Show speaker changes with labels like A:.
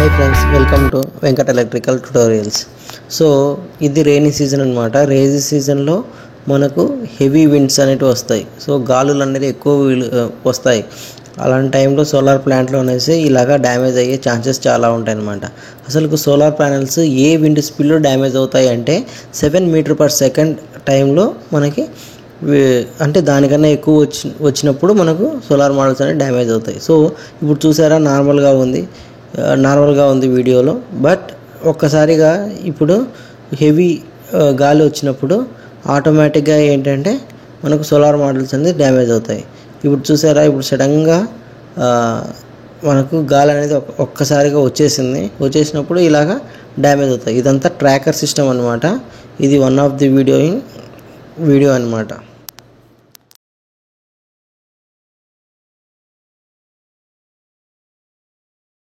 A: Hi friends, welcome to Venkat electrical tutorials. So ఇది rainy season అనమాట. Rainy సీజన్లో మనకు హెవీ విండ్స్ అనేవి వస్తాయి. సో గాలులు అనేది ఎక్కువ వస్తాయి. అలాంటి టైంలో సోలార్ ప్లాంట్లో అనేసి ఇలాగా డ్యామేజ్ అయ్యే ఛాన్సెస్ చాలా ఉంటాయి అన్నమాట. అసలు సోలార్ ప్యానెల్స్ ఏ విండ్ స్పీడ్లో డ్యామేజ్ అవుతాయి అంటే 7 మీటర్/సెకండ్ టైంలో మనకి అంటే దానికన్నా ఎక్కువ వచ్చినప్పుడు మనకు సోలార్ మోడల్స్ అనేవి డ్యామేజ్ అవుతాయి. సో ఇప్పుడు చూసారా, నార్మల్గా ఉంది వీడియోలో. బట్ ఒక్కసారిగా ఇప్పుడు హెవీ గాలి వచ్చినప్పుడు ఆటోమేటిక్గా ఏంటంటే మనకు సోలార్ మోడల్స్ అనేది డ్యామేజ్ అవుతాయి. ఇప్పుడు చూసారా, ఇప్పుడు సడన్గా మనకు గాలి అనేది ఒక్కసారిగా వచ్చేసినప్పుడు ఇలాగా డ్యామేజ్ అవుతాయి. ఇదంతా ట్రాకర్ సిస్టమ్ అనమాట. ఇది వన్ ఆఫ్ ది వీడియో అనమాట.